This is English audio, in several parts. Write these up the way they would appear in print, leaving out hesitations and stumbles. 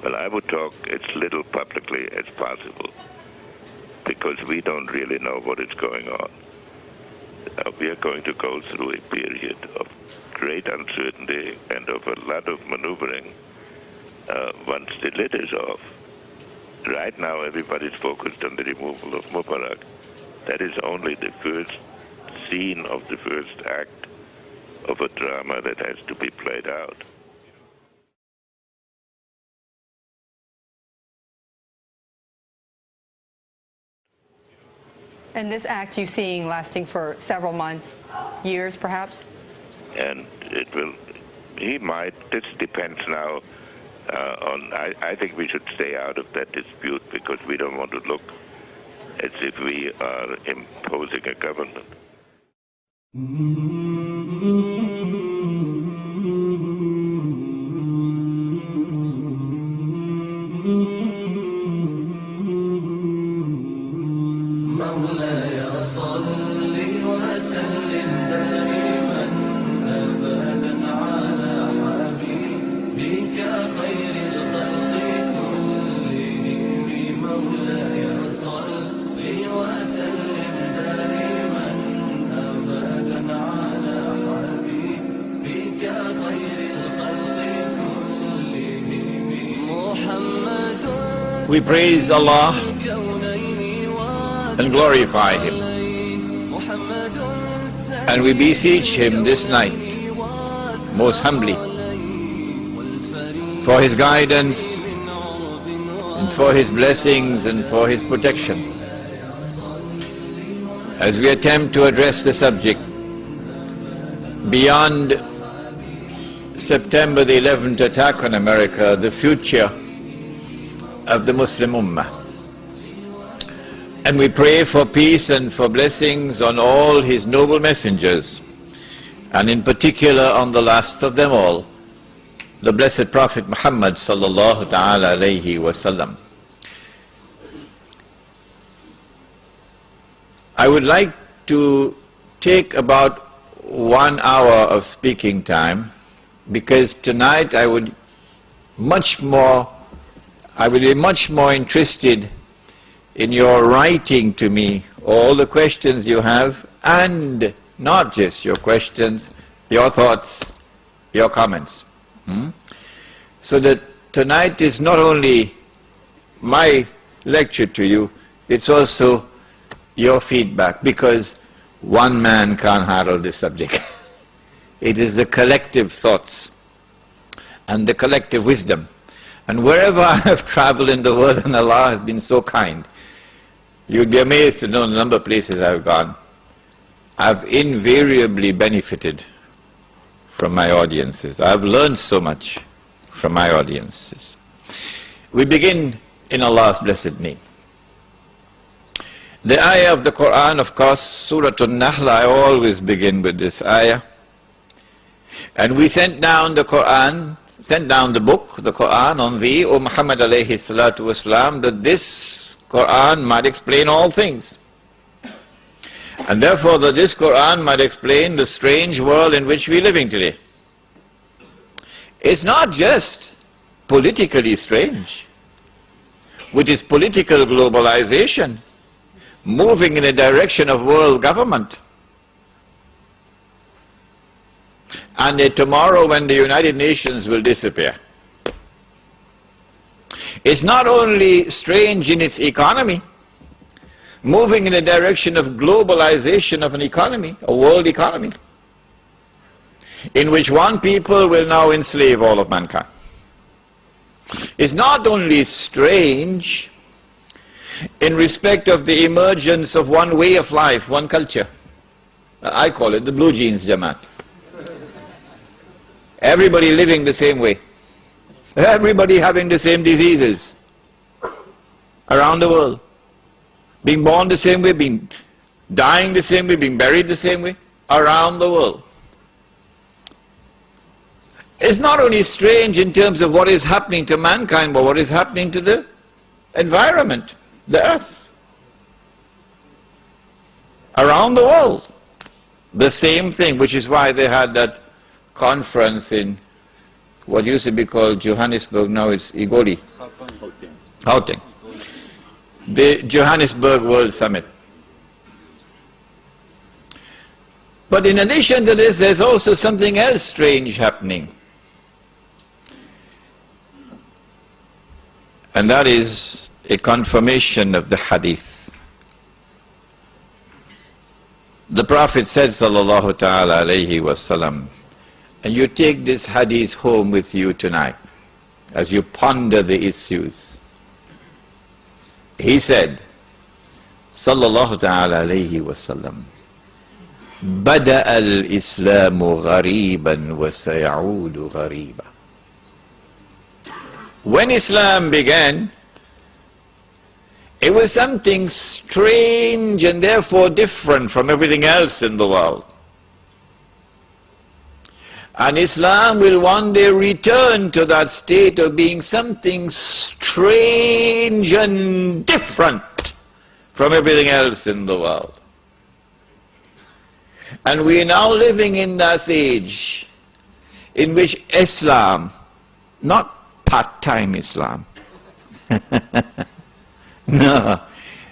Well, I would talk as little publicly as possible, because we don't really know what is going on. We are going to go through a period of great uncertainty and of a lot of maneuvering once the lid is off. Right now, everybody's focused on the removal of Mubarak. That is only the first scene of the first act of a drama that has to be played out. And this act you're seeing lasting for several months, years perhaps? And it will, this depends now on, I think we should stay out of that dispute, because we don't want to look as if we are imposing a government. We praise Allah and glorify Him, and we beseech Him this night most humbly for His guidance and for His blessings and for His protection as we attempt to address the subject beyond September the 11th attack on America, the future of the Muslim Ummah. And we pray for peace and for blessings on all His noble messengers, and in particular on the last of them all, the blessed Prophet Muhammad sallallahu ta'ala alayhi wasallam. I would like to take about 1 hour of speaking time, because tonight I would be much more interested in your writing to me all the questions you have, and not just your questions, your thoughts, your comments. So that tonight is not only my lecture to you, it's also your feedback, because one man can't handle this subject. It is the collective thoughts and the collective wisdom. And wherever I have traveled in the world, and Allah has been so kind, you'd be amazed to know the number of places I've gone. I've invariably benefited from my audiences. I've learned so much from my audiences. We begin in Allah's blessed name. The ayah of the Quran, of course, Surah An-Nahl, I always begin with this ayah. And we sent down the book, the Quran, on thee, O Muhammad alayhi salatu wasalam, that this Quran might explain all things. And therefore that this Quran might explain the strange world in which we are living today. It's not just politically strange, which is political globalization, moving in the direction of world government. And tomorrow when the United Nations will disappear. It's not only strange in its economy, moving in the direction of globalization of an economy, a world economy, in which one people will now enslave all of mankind. It's not only strange in respect of the emergence of one way of life, one culture. I call it the blue jeans Jamaat. Everybody living the same way. Everybody having the same diseases around the world. Being born the same way, being dying the same way, being buried the same way, around the world. It's not only strange in terms of what is happening to mankind, but what is happening to the environment, the earth. Around the world. The same thing, which is why they had that conference in what used to be called Johannesburg, now it's Igoli. Gauteng. The Johannesburg World Summit. But in addition to this, there's also something else strange happening. And that is a confirmation of the hadith. The Prophet said, sallallahu ta'ala alayhi wasallam, and you take this hadith home with you tonight as you ponder the issues. He said, sallallahu ta'ala alayhi wasallam, بدأ الإسلام غريبا وسيعود غريبا. When Islam began, it was something strange and therefore different from everything else in the world. And Islam will one day return to that state of being something strange and different from everything else in the world. And we are now living in that age in which Islam, not part-time Islam, no,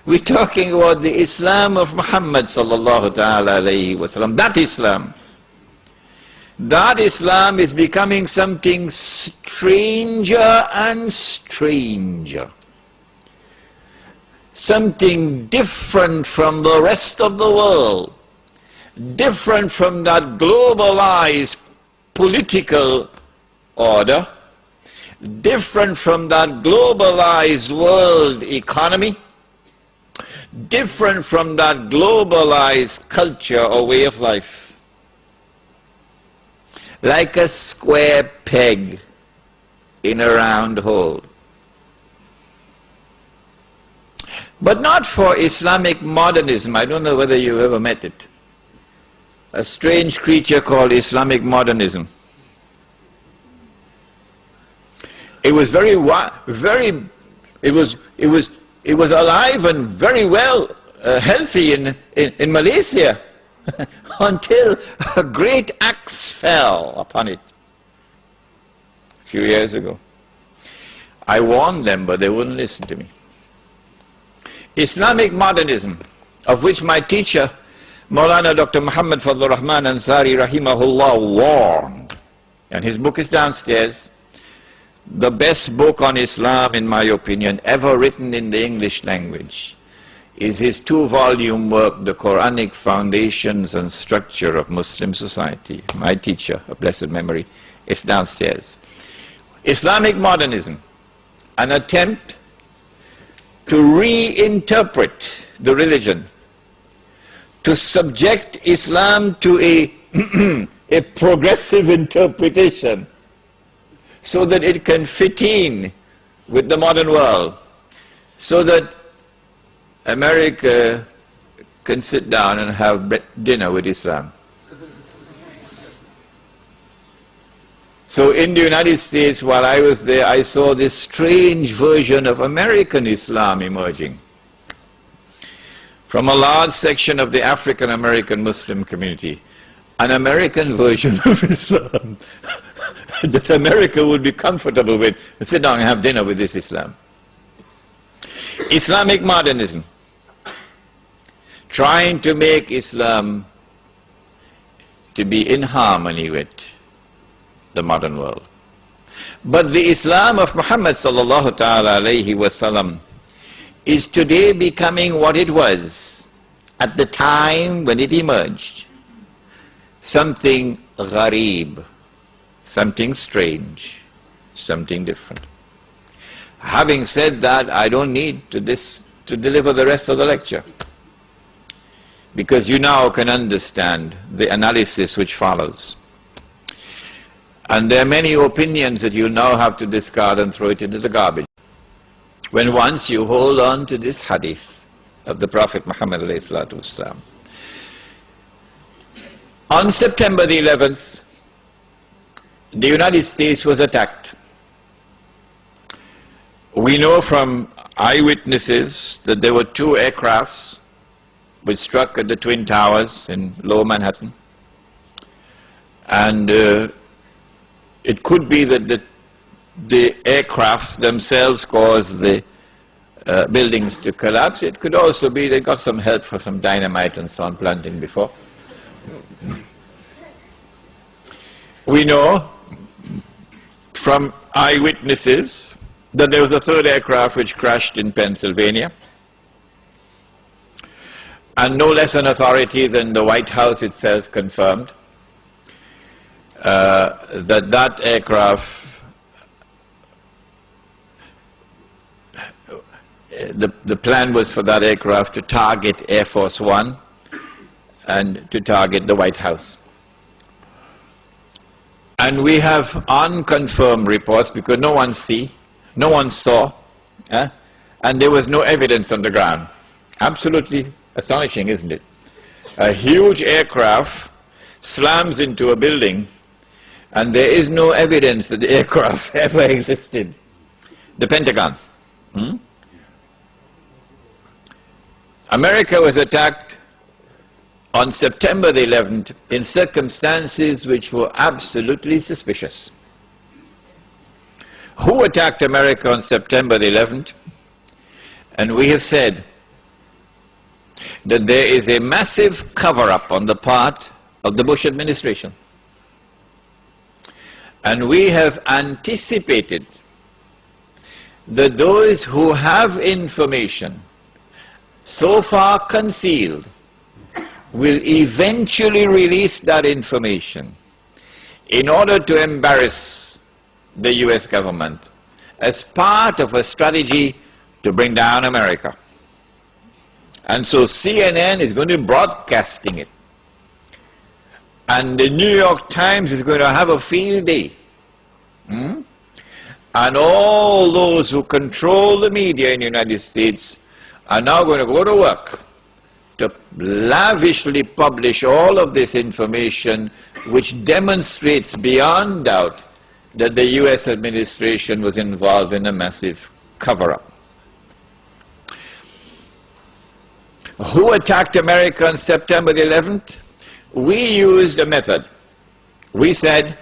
we're talking about the Islam of Muhammad sallallahu ta'ala alayhi wasallam, that Islam. That Islam is becoming something stranger and stranger. Something different from the rest of the world. Different from that globalized political order, different from that globalized world economy, different from that globalized culture or way of life. Like a square peg in a round hole. But not for Islamic modernism. I don't know whether you've ever met it. A strange creature called Islamic modernism. It was it was alive and very well healthy in Malaysia until a great axe fell upon it a few years ago. I warned them, but they wouldn't listen to me. Islamic modernism, of which my teacher Maulana Dr. Muhammad Fadlur Rahman Ansari rahimahullah warned, and his book is downstairs, the best book on Islam in my opinion ever written in the English language is his 2-volume work, The Quranic Foundations and Structure of Muslim Society. My teacher, of blessed memory, is downstairs. Islamic modernism, an attempt to reinterpret the religion, to subject Islam to a progressive interpretation so that it can fit in with the modern world, so that America can sit down and have dinner with Islam. So in the United States, while I was there, I saw this strange version of American Islam emerging from a large section of the African American Muslim community, an American version of Islam that America would be comfortable with and sit down and have dinner with this Islam. Islamic modernism, trying to make Islam to be in harmony with the modern world. But the Islam of Muhammad sallallahu ta'ala alayhi wasallam is today becoming what it was at the time when it emerged. Something gharib, something strange, something different. Having said that, I don't need to deliver the rest of the lecture, because you now can understand the analysis which follows. And there are many opinions that you now have to discard and throw it into the garbage. When once you hold on to this hadith of the Prophet Muhammad alayhi salatu wasalam. On September the 11th, the United States was attacked. We know from eyewitnesses that there were 2 aircrafts which struck at the Twin Towers in Lower Manhattan. And It could be that the aircrafts themselves caused the buildings to collapse. It could also be they got some help from some dynamite and so on planting before. We know from eyewitnesses that there was a third aircraft which crashed in Pennsylvania. And no less an authority than the White House itself confirmed that aircraft, the plan was for that aircraft to target Air Force One and to target the White House. And we have unconfirmed reports because no one saw, and there was no evidence on the ground. Absolutely astonishing, isn't it? A huge aircraft slams into a building and there is no evidence that the aircraft ever existed. The Pentagon. America was attacked on September the 11th in circumstances which were absolutely suspicious. Who attacked America on September the 11th? And we have said that there is a massive cover-up on the part of the Bush administration. And we have anticipated that those who have information so far concealed will eventually release that information in order to embarrass the US government as part of a strategy to bring down America. And so CNN is going to be broadcasting it. And the New York Times is going to have a field day. And all those who control the media in the United States are now going to go to work to lavishly publish all of this information which demonstrates beyond doubt that the US administration was involved in a massive cover-up. Who attacked America on September the 11th? We used a method. We said,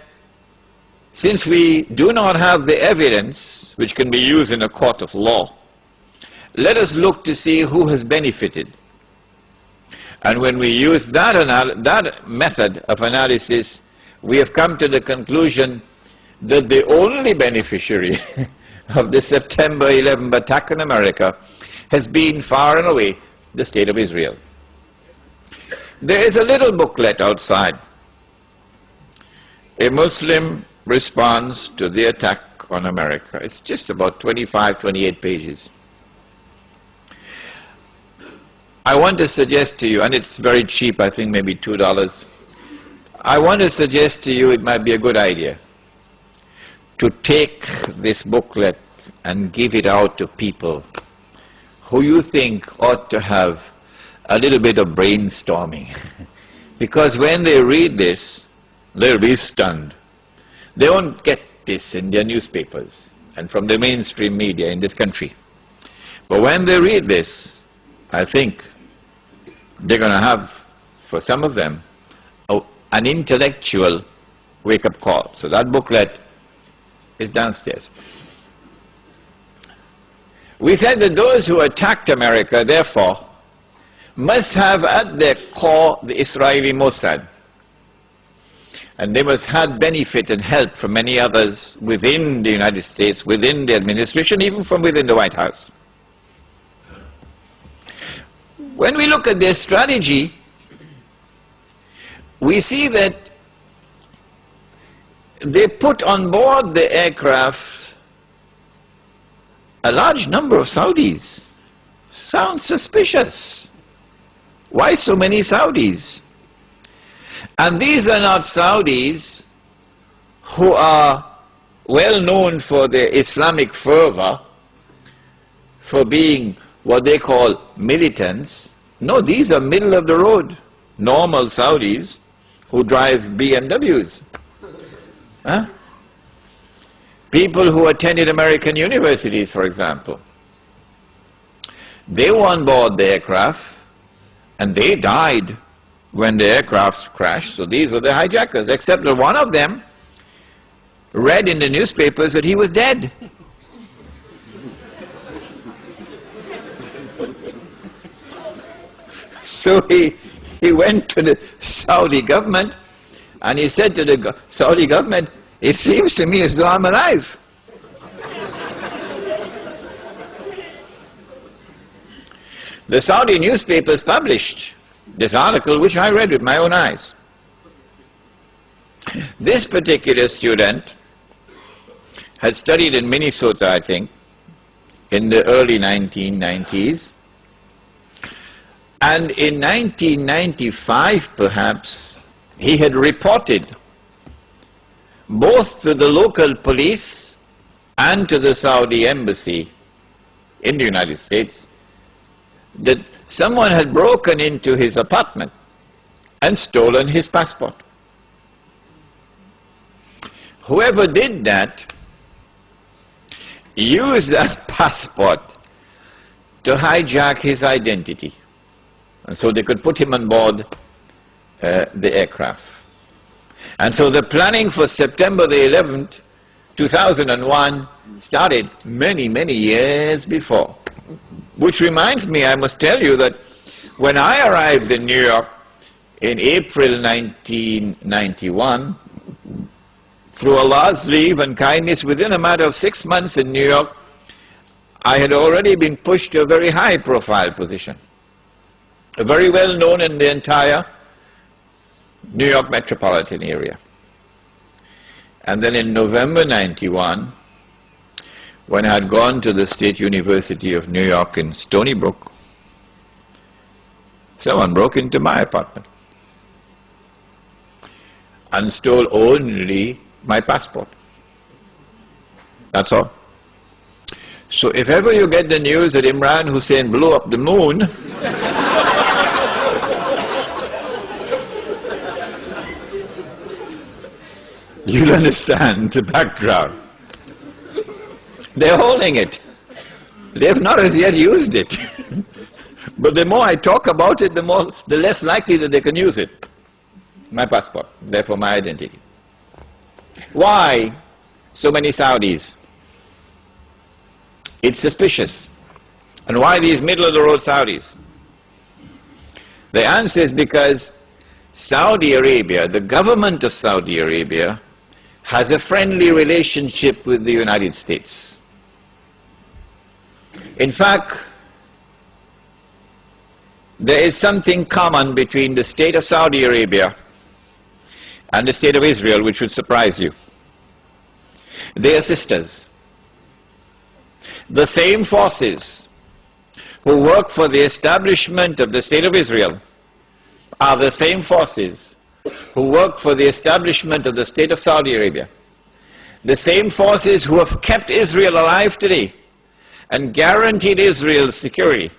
since we do not have the evidence which can be used in a court of law, let us look to see who has benefited. And when we use that method of analysis, we have come to the conclusion that the only beneficiary of the September 11th attack on America has been far and away the State of Israel. There is a little booklet outside, a Muslim response to the attack on America. It's just about 25, 28 pages. I want to suggest to you, and it's very cheap, I think maybe $2. I want to suggest to you it might be a good idea to take this booklet and give it out to people who you think ought to have a little bit of brainstorming. Because when they read this, they'll be stunned. They won't get this in their newspapers and from the mainstream media in this country. But when they read this, I think they're going to have, for some of them, an intellectual wake-up call. So that booklet is downstairs. We said that those who attacked America, therefore, must have at their core the Israeli Mossad. And they must have benefit and help from many others within the United States, within the administration, even from within the White House. When we look at their strategy, we see that they put on board the aircraft a large number of Saudis. Sounds suspicious. Why so many Saudis? And these are not Saudis who are well known for their Islamic fervor, for being what they call militants. No, these are middle of the road, normal Saudis who drive BMWs. People who attended American universities, for example. They were on board the aircraft and they died when the aircraft crashed. So these were the hijackers, except that one of them read in the newspapers that he was dead. So he went to the Saudi government and he said to the Saudi government, "It seems to me as though I'm alive." The Saudi newspapers published this article, which I read with my own eyes. This particular student had studied in Minnesota, I think, in the early 1990s. And in 1995, perhaps, he had reported both to the local police and to the Saudi embassy in the United States that someone had broken into his apartment and stolen his passport. Whoever did that used that passport to hijack his identity, and so they could put him on board the aircraft. And so the planning for September the 11th, 2001 started many, many years before. Which reminds me, I must tell you that when I arrived in New York in April 1991, through Allah's leave and kindness, within a matter of 6 months in New York, I had already been pushed to a very high profile position, very well known in the entire New York metropolitan area. And then in November 91, when I had gone to the State University of New York in Stony Brook, someone broke into my apartment and stole only my passport. That's all. So if ever you get the news that Imran Hussain blew up the moon, you'll understand the background. They're holding it. They have not as yet used it. But the more I talk about it, the less likely that they can use it. My passport, therefore my identity. Why so many Saudis? It's suspicious. And why these middle-of-the-road Saudis? The answer is because Saudi Arabia, the government of Saudi Arabia, has a friendly relationship with the United States. In fact, there is something common between the state of Saudi Arabia and the state of Israel which would surprise you. They are sisters. The same forces who work for the establishment of the state of Israel are the same forces who work for the establishment of the state of Saudi Arabia. The same forces who have kept Israel alive today and guaranteed Israel's security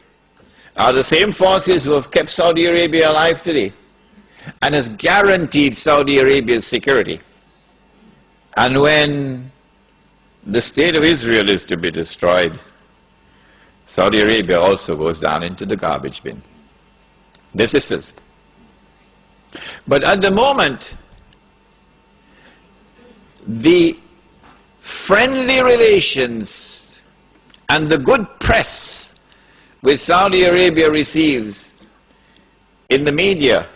are the same forces who have kept Saudi Arabia alive today and has guaranteed Saudi Arabia's security. And when the state of Israel is to be destroyed, Saudi Arabia also goes down into the garbage bin. They're sisters. But at the moment, the friendly relations and the good press which Saudi Arabia receives in the media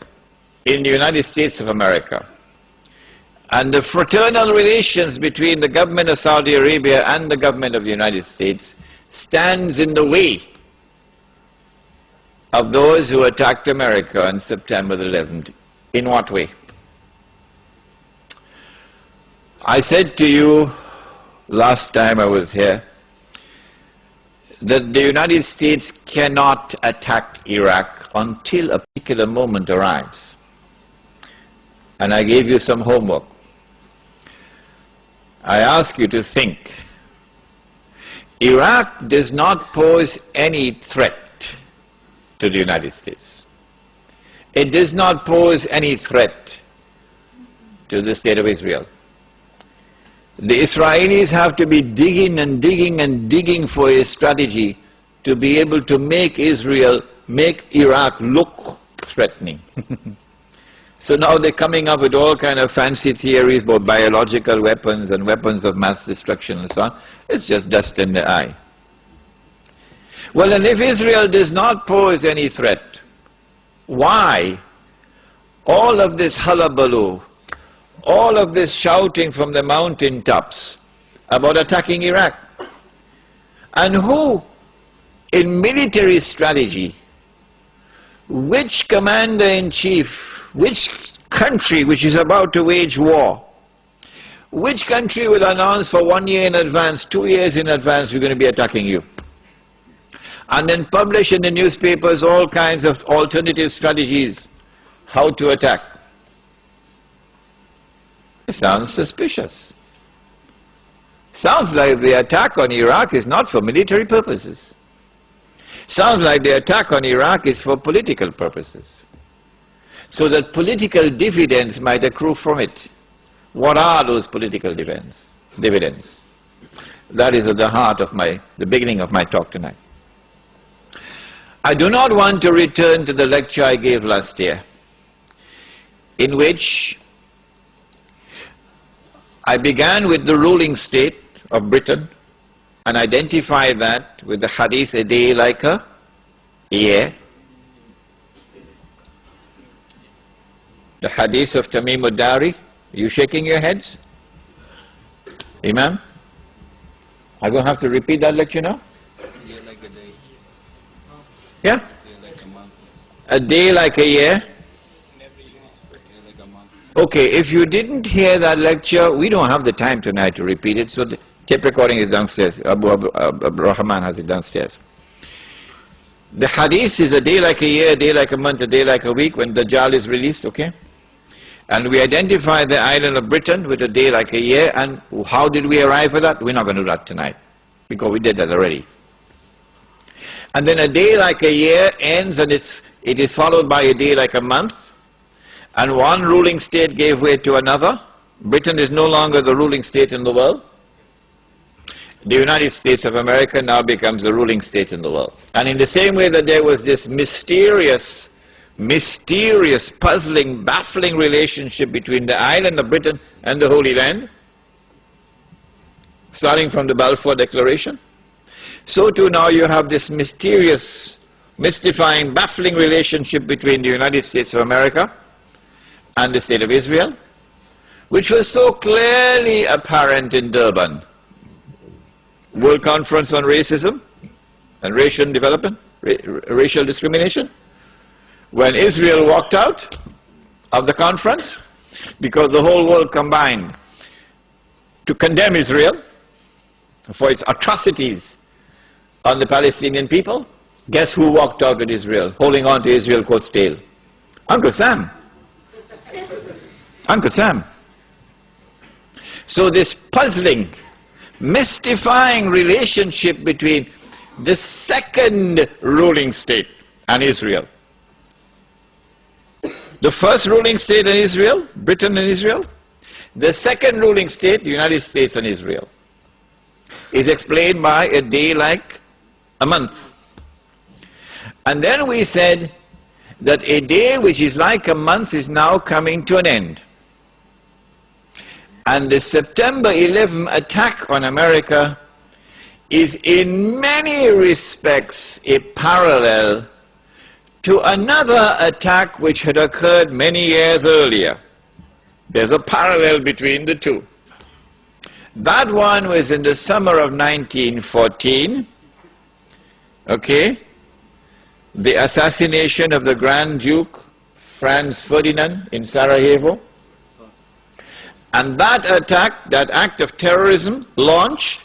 in the United States of America, and the fraternal relations between the government of Saudi Arabia and the government of the United States stands in the way of those who attacked America on September the 11th. In what way? I said to you last time I was here that the United States cannot attack Iraq until a particular moment arrives. And I gave you some homework. I ask you to think. Iraq does not pose any threat to the United States. It does not pose any threat to the state of Israel. The Israelis have to be digging and digging and digging for a strategy to be able to make Iraq look threatening. So now they're coming up with all kind of fancy theories about biological weapons and weapons of mass destruction and so on. It's just dust in the eye. Well, and if Israel does not pose any threat, why all of this hullabaloo, all of this shouting from the mountain tops about attacking Iraq? And who, in military strategy, which commander-in-chief, which country which is about to wage war, which country will announce for 1 year in advance, 2 years in advance, we're going to be attacking you? And then publish in the newspapers all kinds of alternative strategies, how to attack. It sounds suspicious. Sounds like the attack on Iraq is not for military purposes. Sounds like the attack on Iraq is for political purposes, so that political dividends might accrue from it. What are those political dividends? That is at the heart of the beginning of my talk tonight. I do not want to return to the lecture I gave last year, in which I began with the ruling state of Britain and identified that with the hadith, a day like a year. The hadith of Tamim ad-Dari. Are you shaking your heads? Imam? I'm going to have to repeat that lecture now? Like a day. Yeah? Like a month. A day like a year? Like a month. Okay, if you didn't hear that lecture, we don't have the time tonight to repeat it, so the tape recording is downstairs. Abu Rahman has it downstairs. The hadith is a day like a year, a day like a month, a day like a week when Dajjal is released, okay? And we identify the island of Britain with a day like a year, and how did we arrive at that? We're not going to do that tonight, because we did that already. And then a day like a year ends, and it is followed by a day like a month, and one ruling state gave way to another. Britain is no longer the ruling state in the world. The United States of America now becomes the ruling state in the world. And in the same way that there was this mysterious, puzzling, baffling relationship between the island of Britain and the Holy Land, starting from the Balfour Declaration, so too now you have this mysterious, mystifying, baffling relationship between the United States of America and the State of Israel, which was so clearly apparent in Durban, World Conference on Racism and Racial Development, Racial Discrimination, when Israel walked out of the conference because the whole world combined to condemn Israel for its atrocities on the Palestinian people. Guess who walked out with Israel, holding on to Israel's coat's tail? Uncle Sam. Uncle Sam. So this puzzling, mystifying relationship between the second ruling state and Israel. The first ruling state in Israel, Britain and Israel. The second ruling state, the United States and Israel, is explained by a day like a month. And then we said that a day which is like a month is now coming to an end. And the September 11 attack on America is in many respects a parallel to another attack which had occurred many years earlier. There's a parallel between the two. That one was in the summer of 1914, okay? The assassination of the Grand Duke Franz Ferdinand in Sarajevo. And that attack, that act of terrorism, launched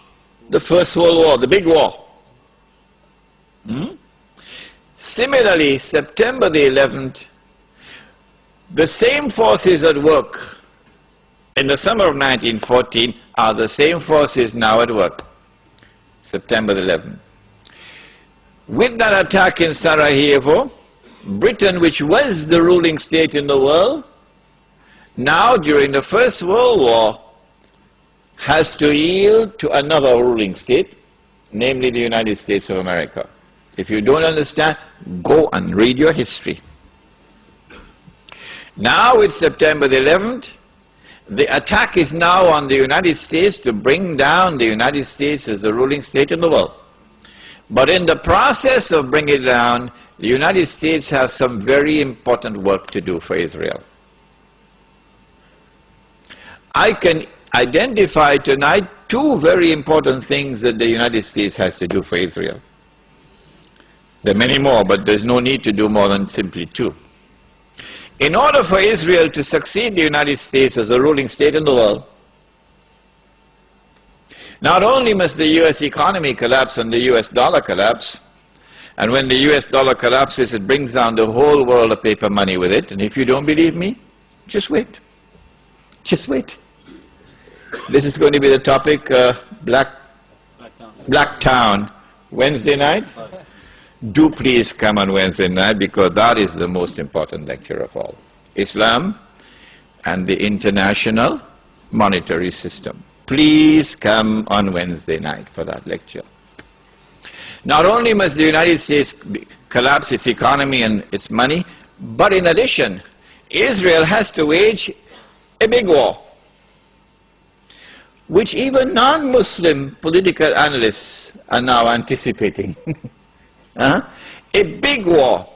the First World War, the big war. Similarly, September the 11th, the same forces at work in the summer of 1914 are the same forces now at work, September the 11th. With that attack in Sarajevo, Britain, which was the ruling state in the world, now during the First World War, has to yield to another ruling state, namely the United States of America. If you don't understand, go and read your history. Now it's September the 11th. The attack is now on the United States to bring down the United States as the ruling state in the world. But in the process of bringing it down, the United States has some very important work to do for Israel. I can identify tonight two very important things that the United States has to do for Israel. There are many more, but there's no need to do more than simply two. In order for Israel to succeed the United States as a ruling state in the world, not only must the US economy collapse and the US dollar collapse, and when the US dollar collapses, it brings down the whole world of paper money with it, and if you don't believe me, just wait. Just wait. This is going to be the topic, Blacktown, Wednesday night. Do please come on Wednesday night, because that is the most important lecture of all. Islam and the international monetary system. Please come on Wednesday night for that lecture. Not only must the United States collapse its economy and its money, but in addition, Israel has to wage a big war, which even non-Muslim political analysts are now anticipating. A big war.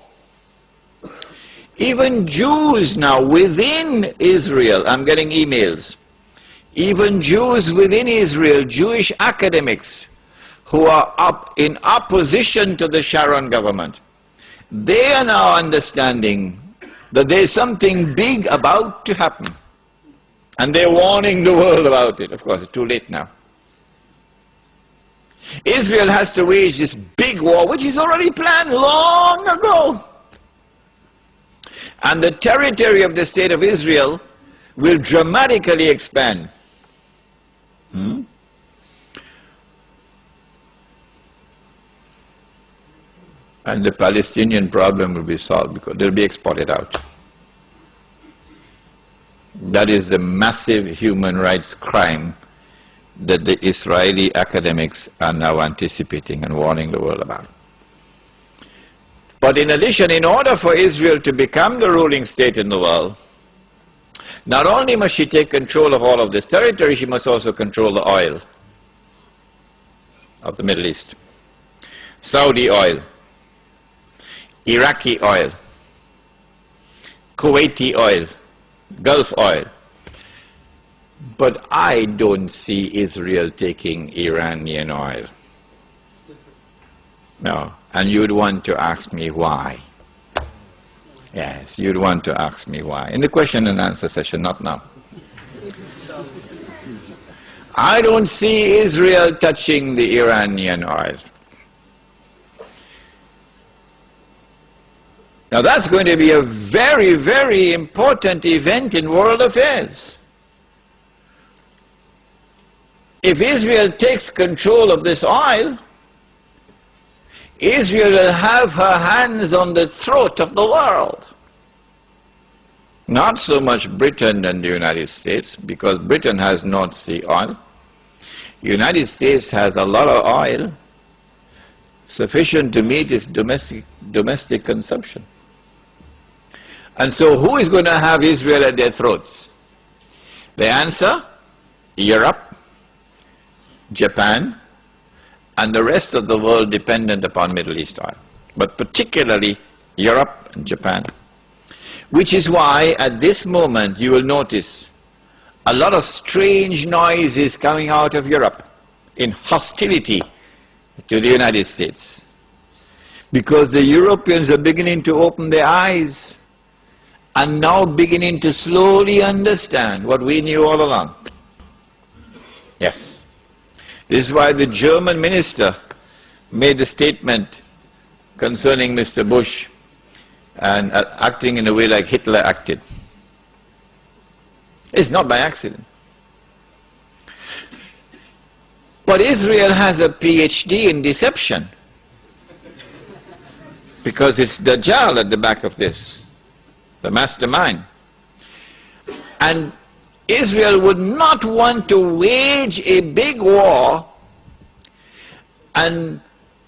Even Jews now within Israel, I'm getting emails, even Jews within Israel, Jewish academics who are in opposition to the Sharon government, they are now understanding that there's something big about to happen. And they're warning the world about it. Of course, it's too late now. Israel has to wage this big war, which is already planned long ago. And the territory of the state of Israel will dramatically expand. And the Palestinian problem will be solved because they'll be exported out. That is the massive human rights crime that the Israeli academics are now anticipating and warning the world about. But in addition, in order for Israel to become the ruling state in the world, not only must she take control of all of this territory, she must also control the oil of the Middle East. Saudi oil, Iraqi oil, Kuwaiti oil, Gulf oil. But I don't see Israel taking Iranian oil. No. And you'd want to ask me why. Yes, you'd want to ask me why. In the question and answer session, not now. I don't see Israel touching the Iranian oil. Now that's going to be a very, very important event in world affairs. If Israel takes control of this oil, Israel will have her hands on the throat of the world. Not so much Britain and the United States, because Britain has North Sea oil. The United States has a lot of oil, sufficient to meet its domestic consumption. And so who is going to have Israel at their throats? The answer, Europe, Japan, and the rest of the world dependent upon Middle East oil, but particularly Europe and Japan. Which is why at this moment you will notice a lot of strange noises coming out of Europe in hostility to the United States. Because the Europeans are beginning to open their eyes and now beginning to slowly understand what we knew all along. Yes. This is why the German minister made a statement concerning Mr. Bush and acting in a way like Hitler acted. It's not by accident. But Israel has a PhD in deception, because it's Dajjal at the back of this, the mastermind. And Israel would not want to wage a big war and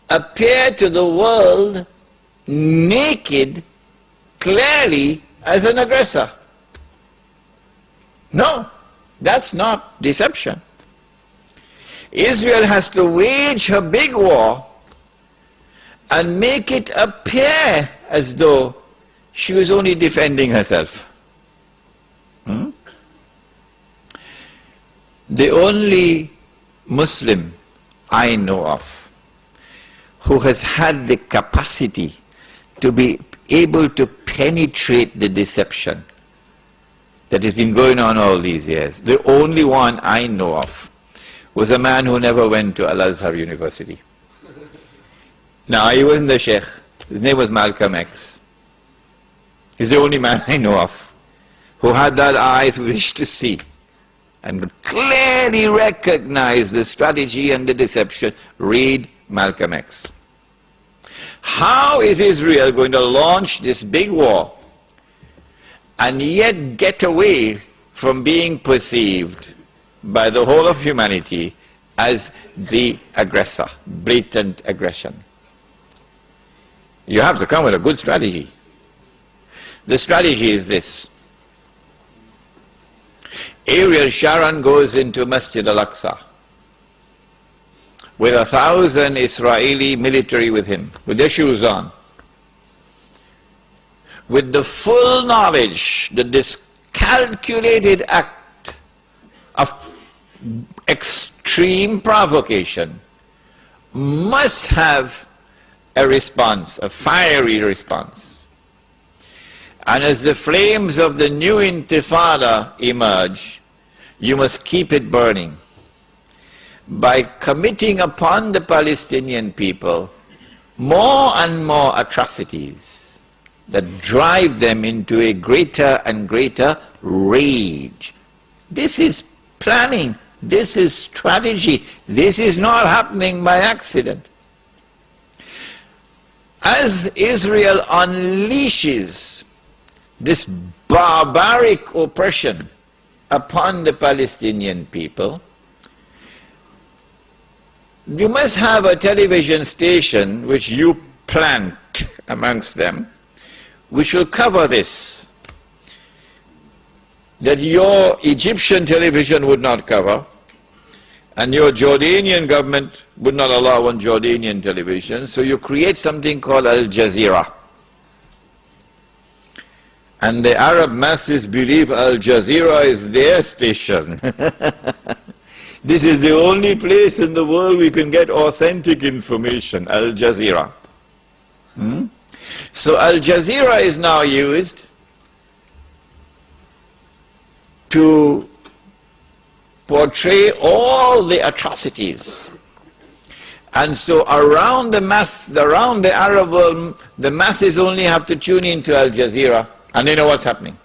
appear to the world naked, clearly, as an aggressor. No, that's not deception. Israel has to wage her big war and make it appear as though she was only defending herself. The only Muslim I know of who has had the capacity to be able to penetrate the deception that has been going on all these years, the only one I know of, was a man who never went to Al-Azhar University. Now, he wasn't the Sheikh. His name was Malcolm X. He's the only man I know of who had that eyes wish to see and clearly recognize the strategy and the deception. Read Malcolm X. How is Israel going to launch this big war and yet get away from being perceived by the whole of humanity as the aggressor, blatant aggression? You have to come with a good strategy. The strategy is this. Ariel Sharon goes into Masjid al-Aqsa with 1,000 Israeli military with him, with their shoes on, with the full knowledge that this calculated act of extreme provocation must have a response, a fiery response. And as the flames of the new intifada emerge, you must keep it burning by committing upon the Palestinian people more and more atrocities that drive them into a greater and greater rage. This is planning, this is strategy, this is not happening by accident. As Israel unleashes this barbaric oppression upon the Palestinian people, you must have a television station which you plant amongst them, which will cover this, that your Egyptian television would not cover, and your Jordanian government would not allow on Jordanian television, so you create something called Al Jazeera. And the Arab masses believe Al Jazeera is their station. This is the only place in the world we can get authentic information, Al Jazeera. So Al Jazeera is now used to portray all the atrocities. And so around the Arab world, the masses only have to tune into Al Jazeera and they know what's happening.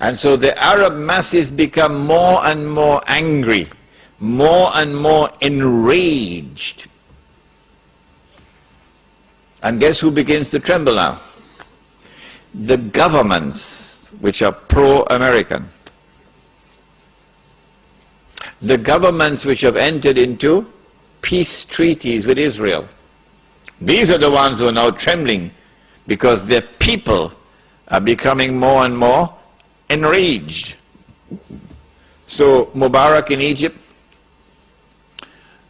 And so the Arab masses become more and more angry, more and more enraged. And guess who begins to tremble now? The governments which are pro-American. The governments which have entered into peace treaties with Israel. These are the ones who are now trembling because their people are becoming more and more enraged. So Mubarak in Egypt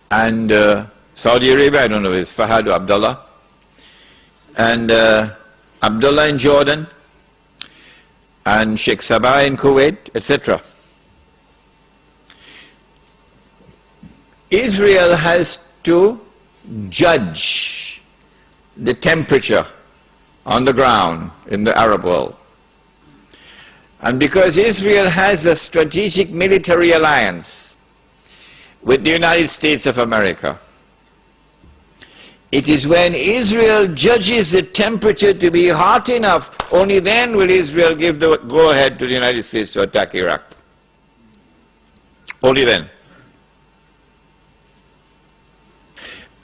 and Saudi Arabia, I don't know if it's Fahad or Abdullah, and Abdullah in Jordan, and Sheikh Sabah in Kuwait, etc. Israel has to judge the temperature on the ground in the Arab world. And because Israel has a strategic military alliance with the United States of America, it is when Israel judges the temperature to be hot enough, only then will Israel give the go-ahead to the United States to attack Iraq. Only then.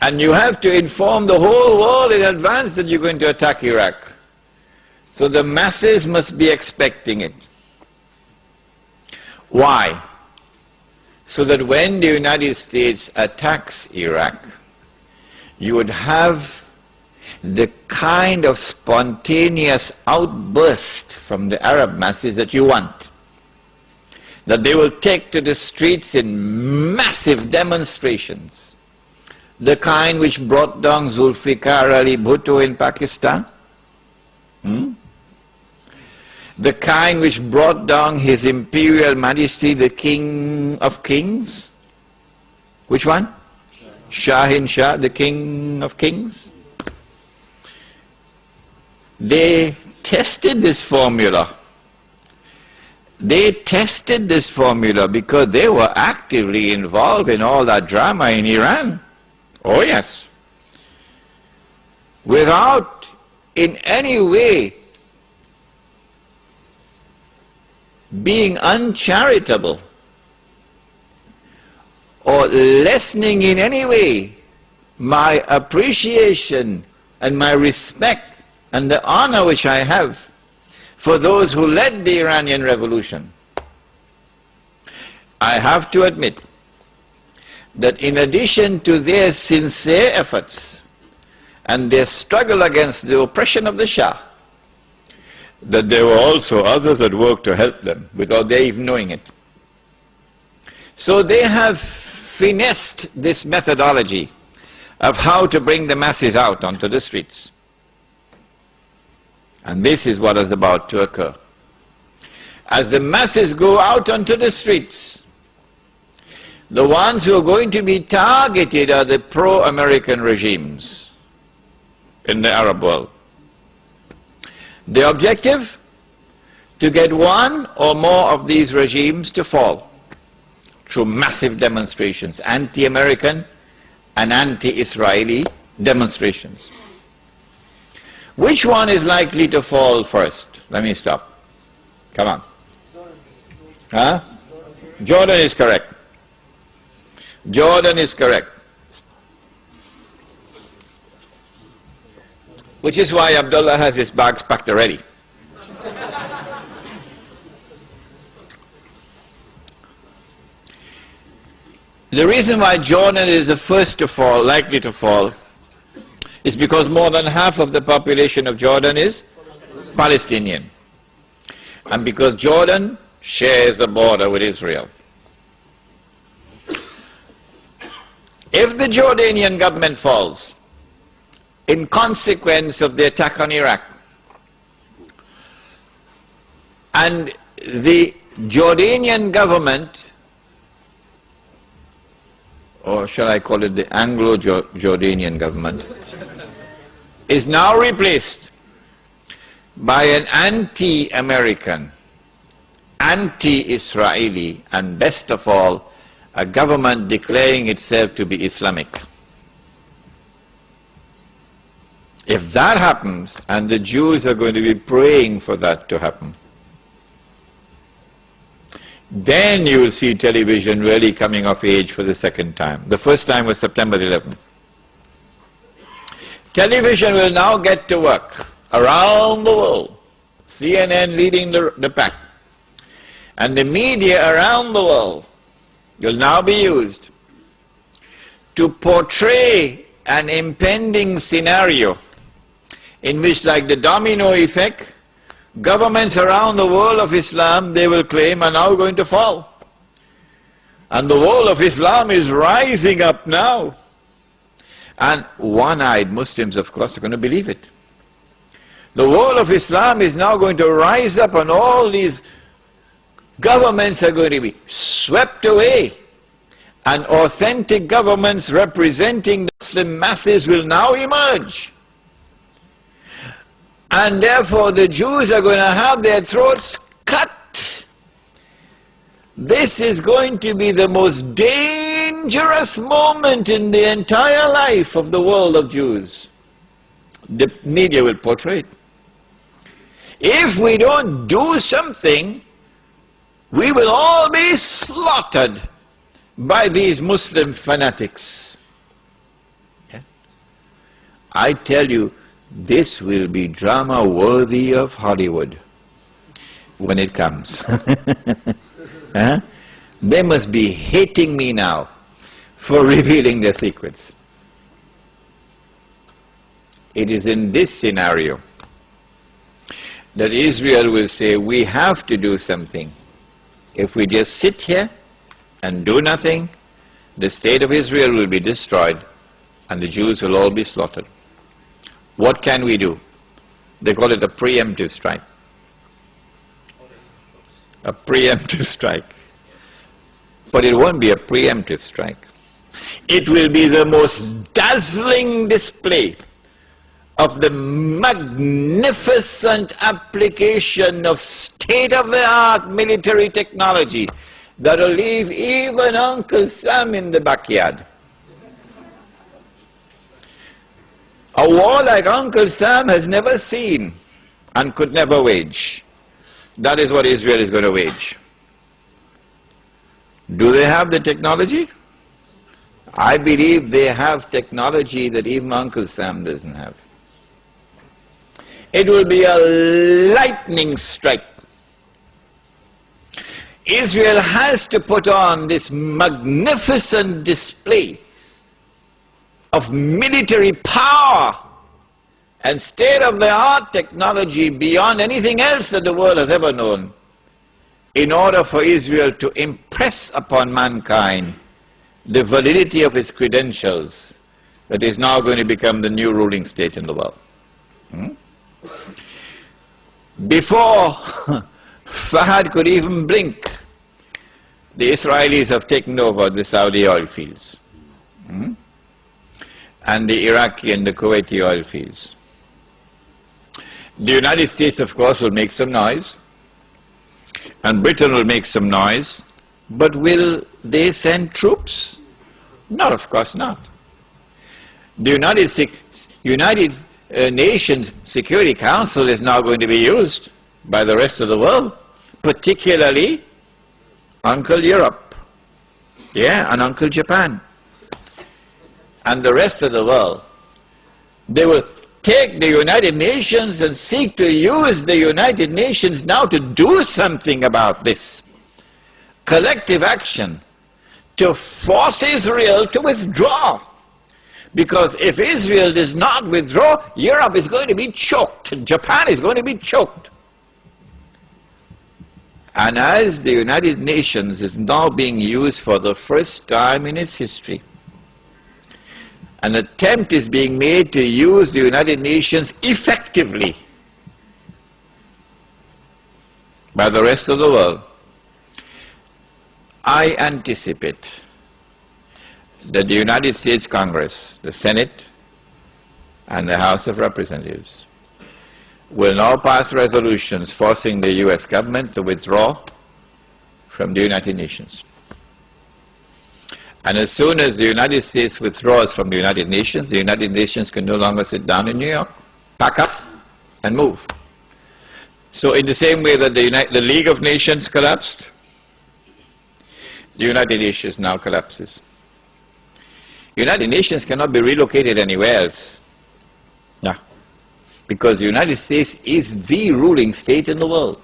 And you have to inform the whole world in advance that you're going to attack Iraq. So the masses must be expecting it. Why? So that when the United States attacks Iraq, you would have the kind of spontaneous outburst from the Arab masses that you want. that they will take to the streets in massive demonstrations, the kind which brought down Zulfikar Ali Bhutto in Pakistan, the kind which brought down His Imperial Majesty the King of Kings. Which one? Shahin Shah, the King of Kings. They tested this formula. They tested this formula because they were actively involved in all that drama in Iran. Oh yes. Without in any way being uncharitable or lessening in any way my appreciation and my respect and the honor which I have for those who led the Iranian Revolution. I have to admit that in addition to their sincere efforts and their struggle against the oppression of the Shah, that there were also others at work to help them without their even knowing it. So they have finessed this methodology of how to bring the masses out onto the streets. And this is what is about to occur. As the masses go out onto the streets, the ones who are going to be targeted are the pro-American regimes in the Arab world. The objective? To get one or more of these regimes to fall through massive demonstrations, anti-American and anti-Israeli demonstrations. Which one is likely to fall first? Let me stop. Come on. Huh? Jordan is correct. Jordan is correct. Which is why Abdullah has his bags packed already. The reason why Jordan is the first to fall, likely to fall, is because more than half of the population of Jordan is Palestinian. And because Jordan shares a border with Israel. If the Jordanian government falls, in consequence of the attack on Iraq, and the Jordanian government, or shall I call it the Anglo-Jordanian government, is now replaced by an anti-American, anti-Israeli, and best of all, a government declaring itself to be Islamic. If that happens, and the Jews are going to be praying for that to happen, then you will see television really coming of age for the second time. The first time was September 11th. Television will now get to work around the world, CNN leading the pack, and the media around the world will now be used to portray an impending scenario in which, like the domino effect, governments around the world of Islam, they will claim, are now going to fall. And the world of Islam is rising up now. And one-eyed Muslims, of course, are going to believe it. The world of Islam is now going to rise up, and all these governments are going to be swept away. And authentic governments representing the Muslim masses will now emerge. And therefore the Jews are going to have their throats cut. This is going to be the most dangerous moment in the entire life of the world of Jews. The media will portray it. If we don't do something, we will all be slaughtered by these Muslim fanatics. Yeah? I tell you, this will be drama worthy of Hollywood when it comes. Huh? They must be hating me now for revealing their secrets. It is in this scenario that Israel will say, we have to do something if we just sit here and do nothing, the state of Israel will be destroyed and the Jews will all be slaughtered. What can we do? They call it a preemptive strike. A preemptive strike. But it won't be a preemptive strike. It will be the most dazzling display of the magnificent application of state-of-the-art military technology that will leave even Uncle Sam in the backyard. A war like Uncle Sam has never seen and could never wage. That is what Israel is going to wage. Do they have the technology? I believe they have technology that even Uncle Sam doesn't have. It will be a lightning strike. Israel has to put on this magnificent display of military power and state-of-the-art technology beyond anything else that the world has ever known, in order for Israel to impress upon mankind the validity of its credentials that is now going to become the new ruling state in the world. Before Fahad could even blink, the Israelis have taken over the Saudi oil fields, and the Iraqi and the Kuwaiti oil fields. The United States, of course, will make some noise, and Britain will make some noise, but will they send troops? No, of course not. The United Nations Security Council is now going to be used by the rest of the world, particularly Uncle Europe, and Uncle Japan, and the rest of the world. They will take the United Nations and seek to use the United Nations now to do something about this. Collective action to force Israel to withdraw. Because if Israel does not withdraw, Europe is going to be choked, and Japan is going to be choked. And as the United Nations is now being used for the first time in its history, an attempt is being made to use the United Nations effectively by the rest of the world. I anticipate that the United States Congress, the Senate, and the House of Representatives will now pass resolutions forcing the U.S. government to withdraw from the United Nations. And as soon as the United States withdraws from the United Nations can no longer sit down in New York, pack up and move. So in the same way that the League of Nations collapsed, the United Nations now collapses. United Nations cannot be relocated anywhere else. No. Because the United States is the ruling state in the world.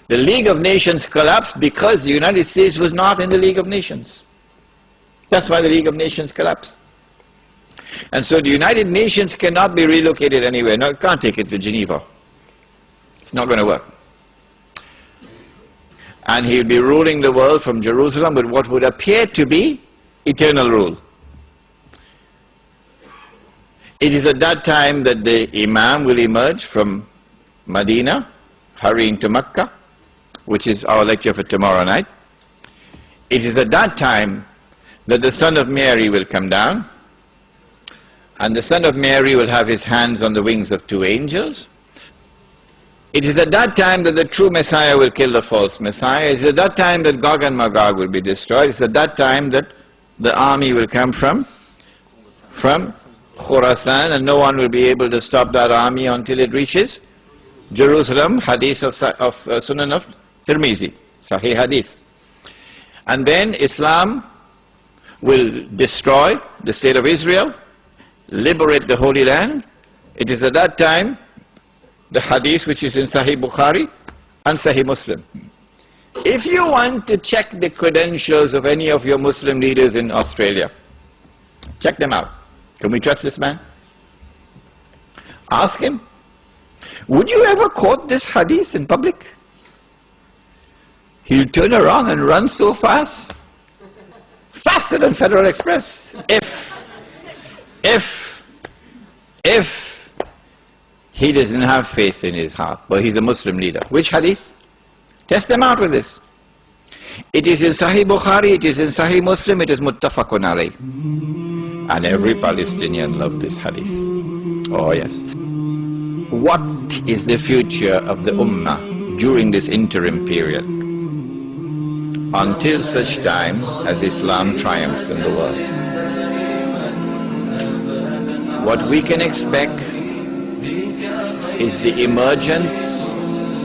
The League of Nations collapsed because the United States was not in the League of Nations. That's why the League of Nations collapsed. And so the United Nations cannot be relocated anywhere. No, it can't take it to Geneva. It's not going to work. And he'll be ruling the world from Jerusalem with what would appear to be eternal rule. It is at that time that the Imam will emerge from Medina, hurrying to Mecca, which is our lecture for tomorrow night. It is at that time that the Son of Mary will come down, and the Son of Mary will have his hands on the wings of two angels. It is at that time that the true Messiah will kill the false Messiah. It is at that time that Gog and Magog will be destroyed. It is at that time that the army will come from Khurasan, and no one will be able to stop that army until it reaches Jerusalem. Hadith of Sunan of Tirmizi, Sahih Hadith. And then Islam will destroy the state of Israel, liberate the Holy Land. It is at that time the hadith which is in Sahih Bukhari and Sahih Muslim. If you want to check the credentials of any of your Muslim leaders in Australia, check them out. Can we trust this man? Ask him, would you ever quote this hadith in public? he'll turn around and run so fast, faster than Federal Express, if he doesn't have faith in his heart, but he's a Muslim leader. Which hadith? Test them out with this. It is in Sahih Bukhari, it is in Sahih Muslim, it is muttafaqun alayh. And every Palestinian loved this hadith. Oh yes. What is the future of the Ummah during this interim period? Until such time as Islam triumphs in the world. What we can expect is the emergence,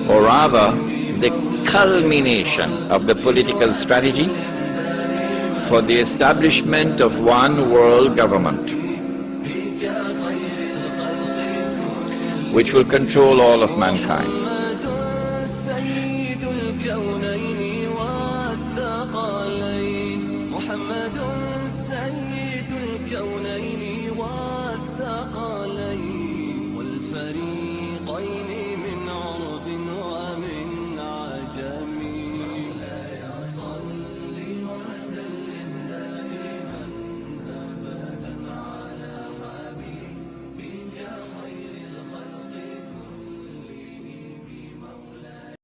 or rather the culmination of the political strategy for the establishment of one world government which will control all of mankind.